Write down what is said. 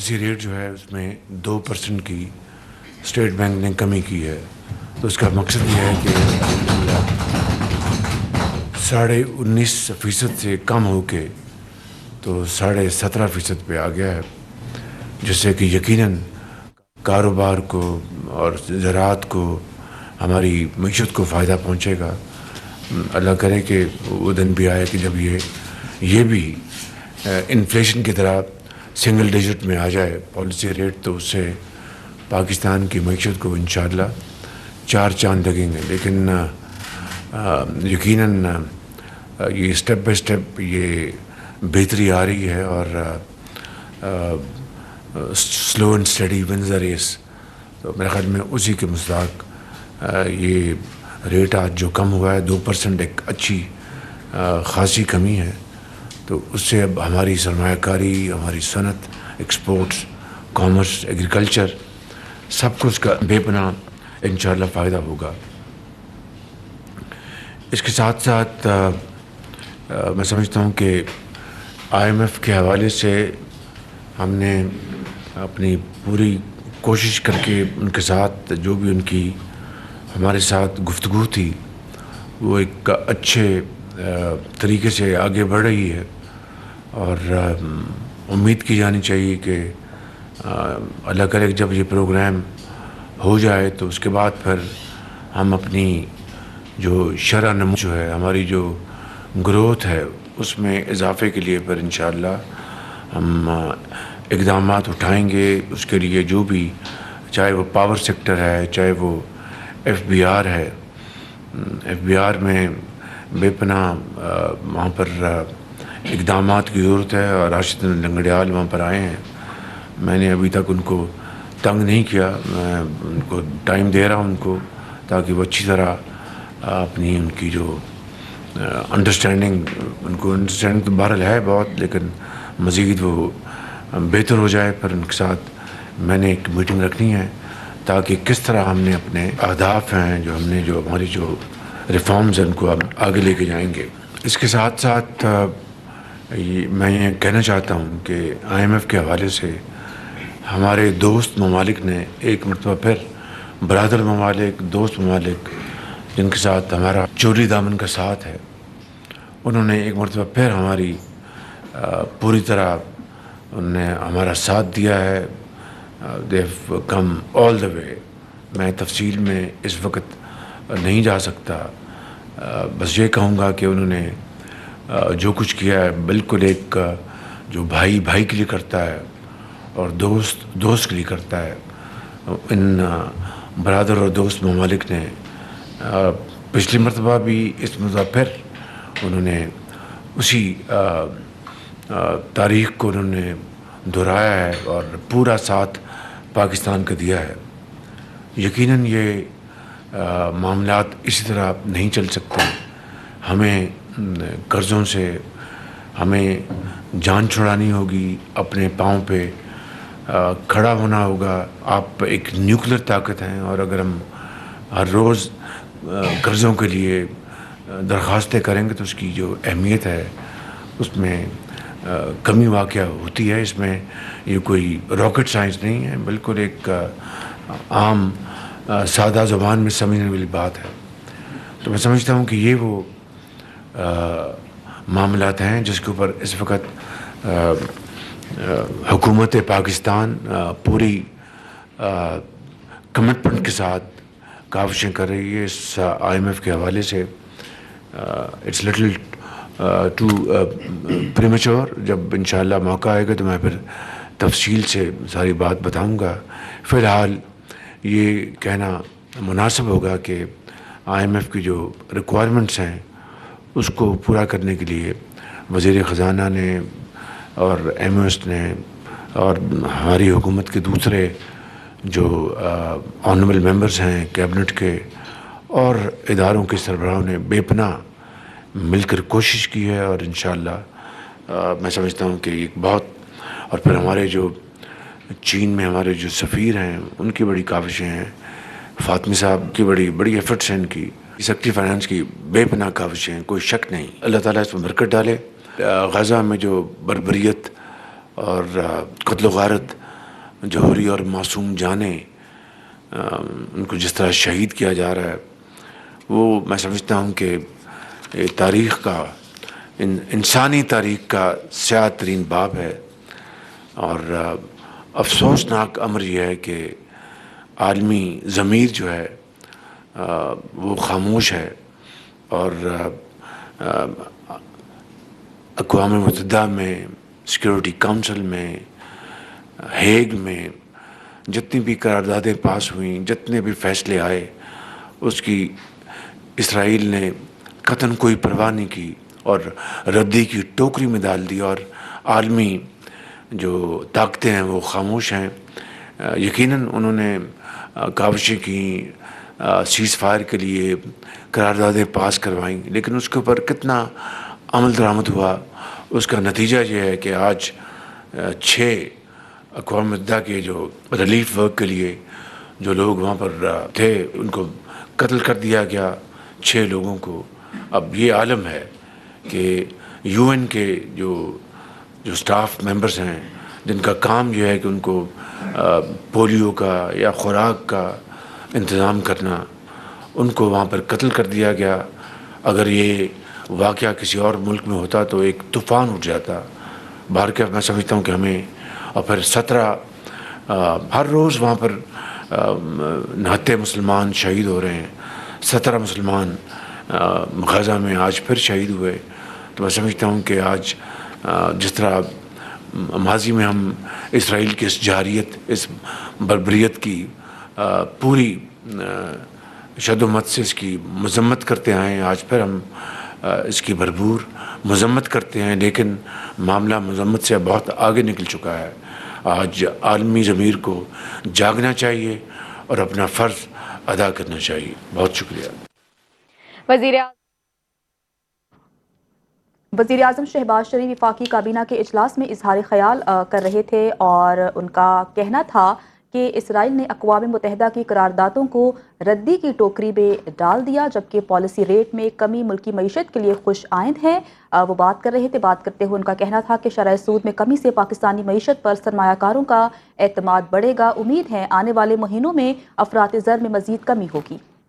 Policy rate جو ہے اس میں 2% کی اسٹیٹ بینک نے کمی کی ہے. تو اس کا مقصد یہ ہے کہ الحمدللہ 19.5% سے کم ہو کے تو 17.5% پہ آ گیا ہے، جس سے کہ یقیناً کاروبار کو اور زراعت کو، ہماری معیشت کو فائدہ پہنچے گا. اللہ کرے کہ وہ دن بھی آئے کہ جب یہ بھی انفلیشن کی طرح سنگل ڈیجٹ میں آ جائے پالیسی ریٹ، تو اس سے پاکستان کی معیشت کو انشاءاللہ 4 چاند لگیں گے. لیکن یقیناً یہ اسٹیپ بائی اسٹیپ یہ بہتری آ رہی ہے، اور slow and steady wins the race. تو میرے خیال میں اسی کے مصداق یہ ریٹ آج جو کم ہوا ہے 2%، ایک اچھی خاصی کمی ہے. تو اس سے اب ہماری سرمایہ کاری، ہماری صنعت، ایکسپورٹس، کامرس، ایگریکلچر، سب کو اس کا بے پناہ انشاءاللہ فائدہ ہوگا. اس کے ساتھ ساتھ میں سمجھتا ہوں کہ IMF کے حوالے سے ہم نے اپنی پوری کوشش کر کے ان کے ساتھ جو بھی ان کی ہمارے ساتھ گفتگو تھی وہ ایک اچھے طریقے سے آگے بڑھ رہی ہے، اور امید کی جانی چاہیے کہ اللہ کرے کہ جب یہ پروگرام ہو جائے تو اس کے بعد پھر ہم اپنی جو شرح نمو جو ہے، ہماری جو گروتھ ہے، اس میں اضافے کے لیے پھر انشاءاللہ ہم اقدامات اٹھائیں گے. اس کے لیے جو بھی، چاہے وہ پاور سیکٹر ہے، چاہے وہ FBR ہے. FBR میں بے پناہ وہاں پر اقدامات کی ضرورت ہے، اور راشد لنگڑیال وہاں پر آئے ہیں. میں نے ابھی تک ان کو تنگ نہیں کیا، میں ان کو ٹائم دے رہا ہوں ان کو، تاکہ وہ اچھی طرح اپنی ان کی جو انڈرسٹینڈنگ تو بہرحال ہے بہت، لیکن مزید وہ بہتر ہو جائے. پھر ان کے ساتھ میں نے ایک میٹنگ رکھنی ہے تاکہ کس طرح ہم نے اپنے اہداف ہیں جو ہماری جو ریفارمز ہیں ان کو ہم آگے لے کے جائیں گے. اس کے ساتھ ساتھ میں یہ کہنا چاہتا ہوں کہ IMF کے حوالے سے ہمارے دوست ممالک نے ایک مرتبہ پھر، برادر ممالک، دوست ممالک جن کے ساتھ ہمارا چولی دامن کا ساتھ ہے، انہوں نے ایک مرتبہ پھر ہماری پوری طرح انہوں نے ہمارا ساتھ دیا ہے. دے ہیو کم آل دا وے. میں تفصیل میں اس وقت نہیں جا سکتا، بس یہ کہوں گا کہ انہوں نے جو کچھ کیا ہے بالکل ایک جو بھائی بھائی کے لیے کرتا ہے اور دوست دوست کے لیے کرتا ہے. ان برادر اور دوست ممالک نے پچھلی مرتبہ بھی، اس مرتبہ پھر انہوں نے اسی تاریخ کو انہوں نے دہرایا ہے اور پورا ساتھ پاکستان کا دیا ہے. یقیناً یہ معاملات اسی طرح نہیں چل سکتے. ہمیں قرضوں سے ہمیں جان چھڑانی ہوگی، اپنے پاؤں پہ کھڑا ہونا ہوگا. آپ ایک نیوکلیر طاقت ہیں، اور اگر ہم ہر روز قرضوں کے لیے درخواستیں کریں گے تو اس کی جو اہمیت ہے اس میں کمی واقع ہوتی ہے. اس میں یہ کوئی راکٹ سائنس نہیں ہے، بالکل ایک عام سادہ زبان میں سمجھنے والی بات ہے. تو میں سمجھتا ہوں کہ یہ وہ معاملات ہیں جس کے اوپر اس وقت حکومت پاکستان پوری کمٹمنٹ کے ساتھ کاوشیں کر رہی ہے. اس IMF کے حوالے سے اٹس لٹل ٹو پریمیچور. جب انشاءاللہ موقع آئے گا تو میں پھر تفصیل سے ساری بات بتاؤں گا. فی الحال یہ کہنا مناسب ہوگا کہ IMF کی جو ریکوائرمنٹس ہیں اس کو پورا کرنے کے لیے وزیر خزانہ نے اور MOS نے اور ہماری حکومت کے دوسرے جو آنریبل ممبرز ہیں کیبنٹ کے اور اداروں کے سربراہوں نے بے پناہ مل کر کوشش کی ہے. اور انشاءاللہ میں سمجھتا ہوں کہ ایک بہت، اور پھر ہمارے جو چین میں ہمارے جو سفیر ہیں ان کی بڑی کاوشیں ہیں، فاطمی صاحب کی بڑی ایفرٹس ہیں، ان کی سیکٹری فائنانس کی بے پناہ کاوشیں ہیں، کوئی شک نہیں. اللہ تعالیٰ اس میں برکت ڈالے. غزہ میں جو بربریت اور قتل و غارت جوہری اور معصوم جانیں ان کو جس طرح شہید کیا جا رہا ہے، وہ میں سمجھتا ہوں کہ تاریخ کا انسانی تاریخ کا سیاہ ترین باب ہے، اور افسوسناک امر یہ ہے کہ عالمی ضمیر جو ہے وہ خاموش ہے، اور اقوام متحدہ میں، سیکیورٹی کونسل میں، ہیگ میں جتنی بھی قراردادیں پاس ہوئیں، جتنے بھی فیصلے آئے، اس کی اسرائیل نے قطعاً کوئی پرواہ نہیں کی اور ردی کی ٹوکری میں ڈال دی، اور عالمی جو طاقتیں ہیں وہ خاموش ہیں۔ یقیناً انہوں نے کاوشیں کی، سیز فائر کے لیے قراردادیں پاس کروائیں، لیکن اس کے اوپر کتنا عمل درآمد ہوا، اس کا نتیجہ یہ ہے کہ آج 6 اقوام متحدہ کے جو ریلیف ورک کے لیے جو لوگ وہاں پر تھے ان کو قتل کر دیا گیا، 6 لوگوں کو۔ اب یہ عالم ہے کہ یو این کے جو سٹاف ممبرز ہیں، جن کا کام یہ ہے کہ ان کو پولیو کا یا خوراک کا انتظام کرنا، ان کو وہاں پر قتل کر دیا گیا۔ اگر یہ واقعہ کسی اور ملک میں ہوتا تو ایک طوفان اٹھ جاتا۔ باہر کے میں سمجھتا ہوں کہ ہمیں، اور پھر 17 ہر روز وہاں پر نہتے مسلمان شہید ہو رہے ہیں، 17 مسلمان غزہ میں آج پھر شہید ہوئے۔ تو میں سمجھتا ہوں کہ آج جس طرح ماضی میں ہم اسرائیل کی اس جارحیت، اس بربریت کی پوری شد و مت سے اس کی مذمت کرتے آئے ہیں، آج پھر ہم اس کی بھرپور مذمت کرتے ہیں، لیکن معاملہ مذمت سے بہت آگے نکل چکا ہے۔ آج عالمی ضمیر کو جاگنا چاہیے اور اپنا فرض ادا کرنا چاہیے۔ بہت شکریہ۔ وزیر اعظم شہباز شریف وفاقی کابینہ کے اجلاس میں اظہار خیال کر رہے تھے، اور ان کا کہنا تھا کہ اسرائیل نے اقوام متحدہ کی قراردادوں کو ردی کی ٹوکری میں ڈال دیا، جبکہ پالیسی ریٹ میں کمی ملکی معیشت کے لیے خوش آئند ہے۔ وہ بات کر رہے تھے، بات کرتے ہوئے ان کا کہنا تھا کہ شرح سود میں کمی سے پاکستانی معیشت پر سرمایہ کاروں کا اعتماد بڑھے گا۔ امید ہے آنے والے مہینوں میں افراط زر میں مزید کمی ہوگی۔